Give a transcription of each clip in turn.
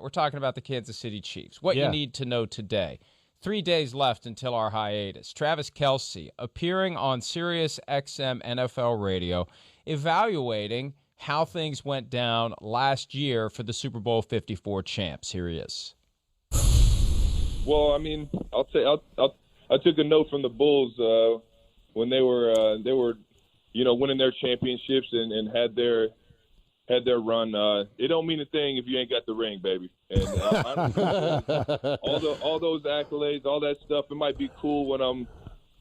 We're talking about the Kansas City Chiefs. What you need to know today. 3 days left until our hiatus. Travis Kelce appearing on Sirius XM NFL radio, evaluating how things went down last year for the Super Bowl 54 champs. Here he is. Well, I mean, I took a note from the Bulls when they were winning their championships and had their run. It don't mean a thing if you ain't got the ring, baby. And honestly, all those accolades, all that stuff, it might be cool when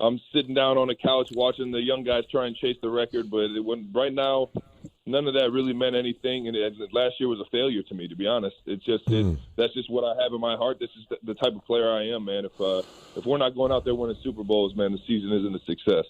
I'm sitting down on a couch watching the young guys try and chase the record, but right now, none of that really meant anything. And last year was a failure to me, to be honest. That's just what I have in my heart. This is the type of player I am, man. If we're not going out there winning Super Bowls, man, the season isn't a success.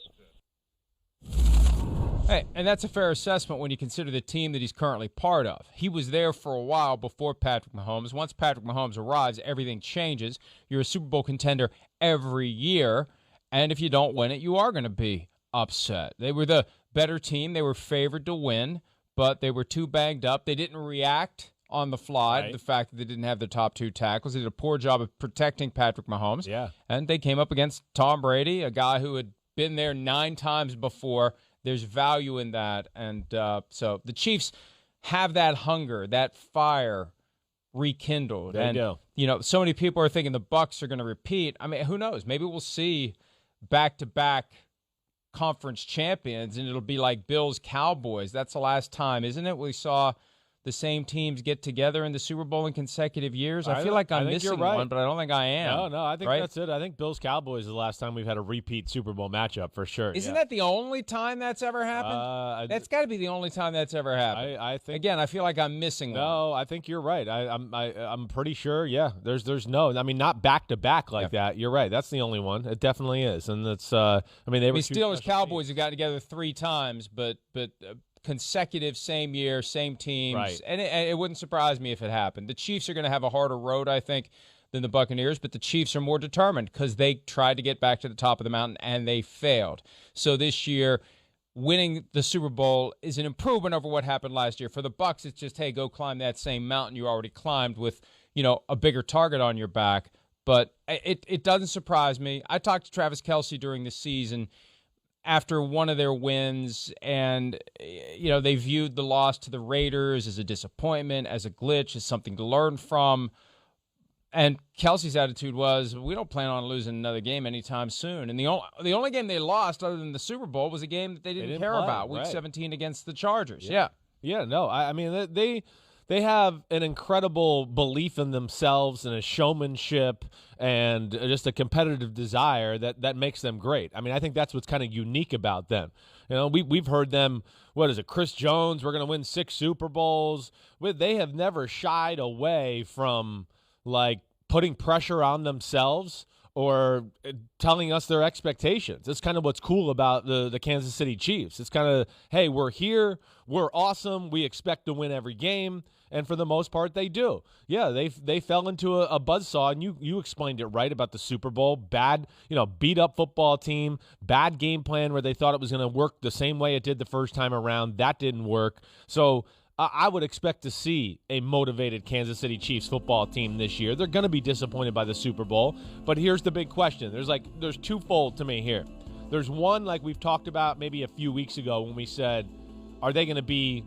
Hey, and that's a fair assessment when you consider the team that he's currently part of. He was there for a while before Patrick Mahomes. Once Patrick Mahomes arrives, everything changes. You're a Super Bowl contender every year, and if you don't win it, you are going to be upset. They were the better team. They were favored to win, but they were too banged up. They didn't react on the fly to the fact that they didn't have their top two tackles. They did a poor job of protecting Patrick Mahomes. Yeah. And they came up against Tom Brady, a guy who had been there 9 times before. There's value in that. And so the Chiefs have that hunger, that fire rekindled. There you go. So many people are thinking the Bucs are going to repeat. I mean, who knows? Maybe we'll see back-to-back conference champions, and it'll be like Bills-Cowboys. That's the last time, isn't it? We saw the same teams get together in the Super Bowl in consecutive years. I feel like I'm missing one, but I don't think I am. No, I think that's it. I think Bills-Cowboys is the last time we've had a repeat Super Bowl matchup for sure. Isn't that the only time that's ever happened? That's got to be the only time that's ever happened. I think. Again, I feel like I'm missing one. No, I think you're right. I'm pretty sure. Yeah, there's no. I mean, not back to back like that. You're right. That's the only one. It definitely is, and it's. They were Steelers Cowboys have got together 3 times, but. Consecutive, same year, same teams, right. And it wouldn't surprise me if it happened. The Chiefs are going to have a harder road, I think, than the Buccaneers, but the Chiefs are more determined because they tried to get back to the top of the mountain and they failed. So this year, winning the Super Bowl is an improvement over what happened last year. For the Bucs, it's just, hey, go climb that same mountain you already climbed with, a bigger target on your back. But it doesn't surprise me. I talked to Travis Kelce during the season after one of their wins, and they viewed the loss to the Raiders as a disappointment, as a glitch, as something to learn from. And Kelce's attitude was, we don't plan on losing another game anytime soon. And the only game they lost other than the Super Bowl was a game that they didn't care about, Week 17 against the Chargers. Yeah, no, I mean, they have an incredible belief in themselves and a showmanship and just a competitive desire that makes them great. I mean, I think that's what's kind of unique about them. We've heard them, what is it, Chris Jones, we're going to win 6 Super Bowls. They have never shied away from, like, putting pressure on themselves or telling us their expectations. That's kind of what's cool about the Kansas City Chiefs. It's kind of, hey, we're here, we're awesome, we expect to win every game, and for the most part, they do. Yeah, they fell into a buzzsaw, and you explained it right about the Super Bowl. Bad, beat-up football team, bad game plan where they thought it was going to work the same way it did the first time around. That didn't work. So I would expect to see a motivated Kansas City Chiefs football team this year. They're going to be disappointed by the Super Bowl, but here's the big question. There's twofold to me here. There's one, like we've talked about maybe a few weeks ago when we said, are they going to be,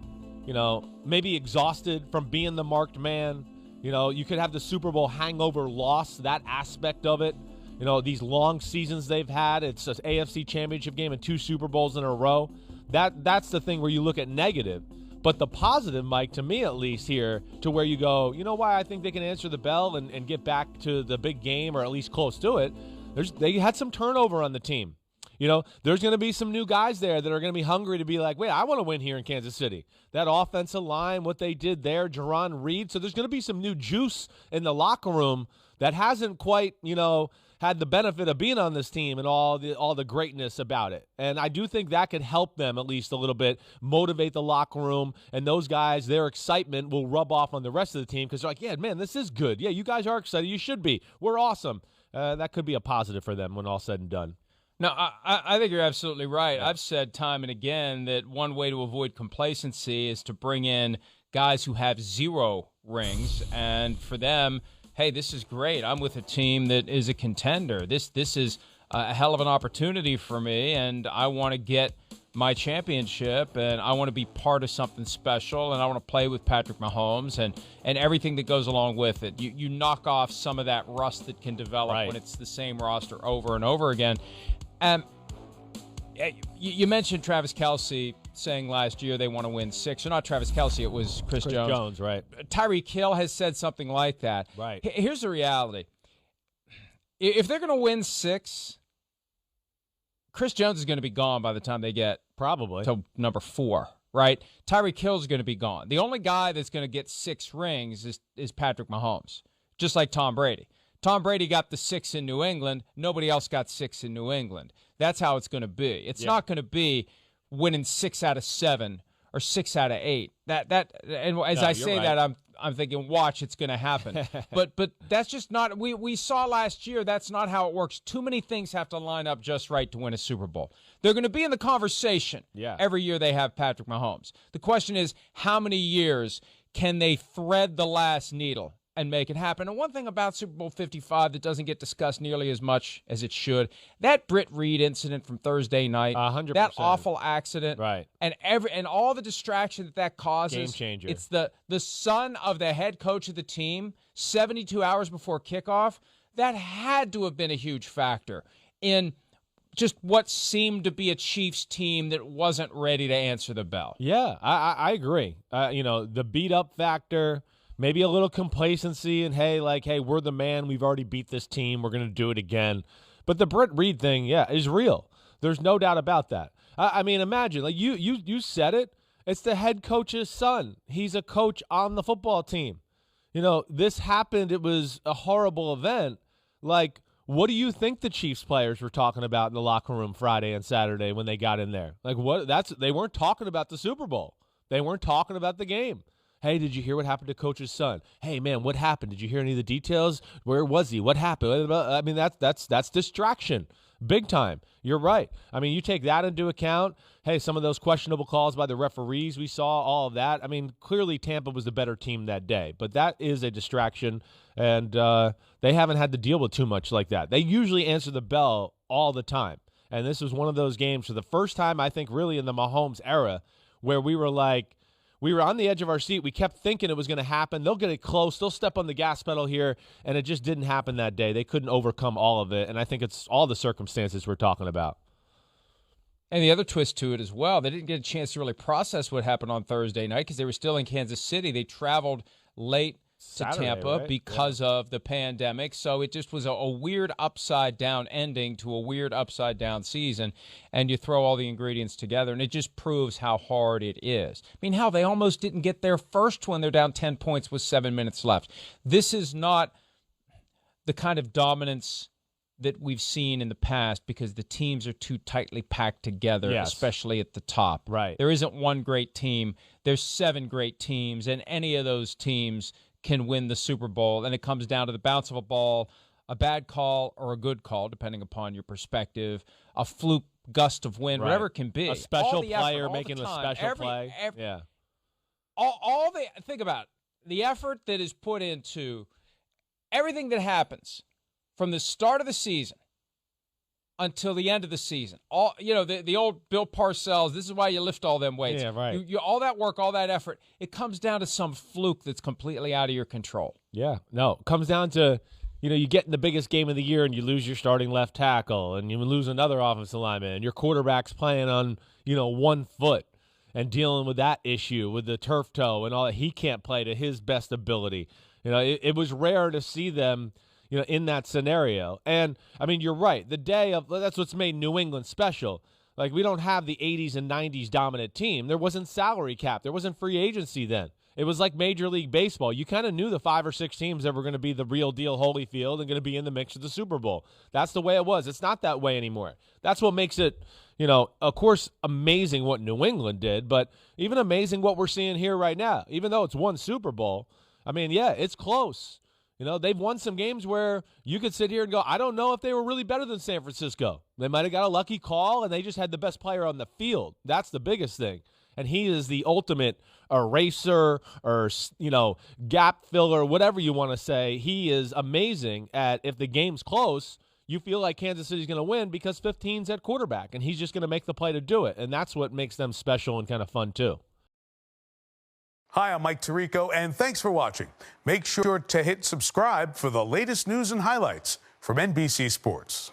maybe exhausted from being the marked man? You could have the Super Bowl hangover loss, that aspect of it. These long seasons they've had, it's an AFC championship game and 2 Super Bowls in a row. That's the thing where you look at negative. But the positive, Mike, to me at least here, to where you go, why I think they can answer the bell and get back to the big game or at least close to it, they had some turnover on the team. There's going to be some new guys there that are going to be hungry to be like, wait, I want to win here in Kansas City. That offensive line, what they did there, Jerron Reed. So there's going to be some new juice in the locker room that hasn't quite, had the benefit of being on this team and all the greatness about it. And I do think that could help them at least a little bit, motivate the locker room, and those guys, their excitement will rub off on the rest of the team because they're like, yeah, man, this is good. Yeah, you guys are excited. You should be. We're awesome. That could be a positive for them when all's said and done. No, I think you're absolutely right. Yeah. I've said time and again that one way to avoid complacency is to bring in guys who have 0 rings. And for them, hey, this is great. I'm with a team that is a contender. This is a hell of an opportunity for me, and I want to get my championship, and I want to be part of something special, and I want to play with Patrick Mahomes and everything that goes along with it. You knock off some of that rust that can develop when it's the same roster over and over again. You mentioned Travis Kelce saying last year they want to win 6. Or not Travis Kelce, it was Chris Jones. Right. Tyreek Hill has said something like that. Right. Here's the reality. If they're going to win 6, Chris Jones is going to be gone by the time they get probably to number 4, right? Tyreek Hill is going to be gone. The only guy that's going to get 6 rings is Patrick Mahomes, just like Tom Brady. Tom Brady got the 6 in New England. Nobody else got 6 in New England. That's how it's going to be. It's not going to be winning 6 out of 7 or 6 out of 8. And as I say that, I'm thinking, watch, it's going to happen. but that's just not. We saw last year that's not how it works. Too many things have to line up just right to win a Super Bowl. They're going to be in the conversation every year they have Patrick Mahomes. The question is, how many years can they thread the last needle and make it happen? And one thing about Super Bowl 55 that doesn't get discussed nearly as much as it should, that Britt Reed incident from Thursday night, 100%. That awful accident, right, and all the distraction that causes. Game changer. It's the son of the head coach of the team 72 hours before kickoff. That had to have been a huge factor in just what seemed to be a Chiefs team that wasn't ready to answer the bell. Yeah, I agree. The beat-up factor, maybe a little complacency, and hey, we're the man. We've already beat this team. We're going to do it again. But the Britt Reed thing, is real. There's no doubt about that. I mean, imagine, you said it. It's the head coach's son. He's a coach on the football team. This happened. It was a horrible event. What do you think the Chiefs players were talking about in the locker room Friday and Saturday when they got in there? They weren't talking about the Super Bowl. They weren't talking about the game. Hey, did you hear what happened to Coach's son? Hey, man, what happened? Did you hear any of the details? Where was he? What happened? I mean, that's distraction, big time. You're right. I mean, you take that into account. Hey, some of those questionable calls by the referees we saw, all of that. I mean, clearly Tampa was the better team that day, but that is a distraction, and they haven't had to deal with too much like that. They usually answer the bell all the time, and this was one of those games for the first time, I think, really in the Mahomes era, where we were on the edge of our seat. We kept thinking it was going to happen. They'll get it close. They'll step on the gas pedal here, and it just didn't happen that day. They couldn't overcome all of it, and I think it's all the circumstances we're talking about. And the other twist to it as well, they didn't get a chance to really process what happened on Thursday night because they were still in Kansas City. They traveled late to Tampa because of the pandemic. So it just was a weird upside-down ending to a weird upside-down season, and you throw all the ingredients together, and it just proves how hard it is. I mean, hell, they almost didn't get there first when they're down 10 points with 7 minutes left. This is not the kind of dominance that we've seen in the past because the teams are too tightly packed together, especially at the top. Right. There isn't one great team. There's 7 great teams, and any of those teams can win the Super Bowl, and it comes down to the bounce of a ball, a bad call or a good call, depending upon your perspective, a fluke gust of wind, whatever it can be. A special player making a special play. Think about it. The effort that is put into everything that happens from the start of the season until the end of the season. The old Bill Parcells, this is why you lift all them weights. Yeah, right. All that work, all that effort, it comes down to some fluke that's completely out of your control. Yeah, no, it comes down to, you get in the biggest game of the year and you lose your starting left tackle and you lose another offensive lineman and your quarterback's playing on, 1 foot and dealing with that issue with the turf toe and all that. He can't play to his best ability. It was rare to see them in that scenario. And, I mean, you're right. That's what's made New England special. We don't have the 80s and 90s dominant team. There wasn't salary cap. There wasn't free agency then. It was like Major League Baseball. You kind of knew the 5 or 6 teams that were going to be the real deal Holyfield and going to be in the mix of the Super Bowl. That's the way it was. It's not that way anymore. That's what makes it, of course, amazing what New England did, but even amazing what we're seeing here right now. Even though it's one Super Bowl, I mean, yeah, it's close. They've won some games where you could sit here and go, I don't know if they were really better than San Francisco. They might have got a lucky call, and they just had the best player on the field. That's the biggest thing. And he is the ultimate eraser or, gap filler, whatever you want to say. He is amazing at, if the game's close, you feel like Kansas City's going to win because 15's at quarterback, and he's just going to make the play to do it. And that's what makes them special and kind of fun, too. Hi, I'm Mike Tirico, and thanks for watching. Make sure to hit subscribe for the latest news and highlights from NBC Sports.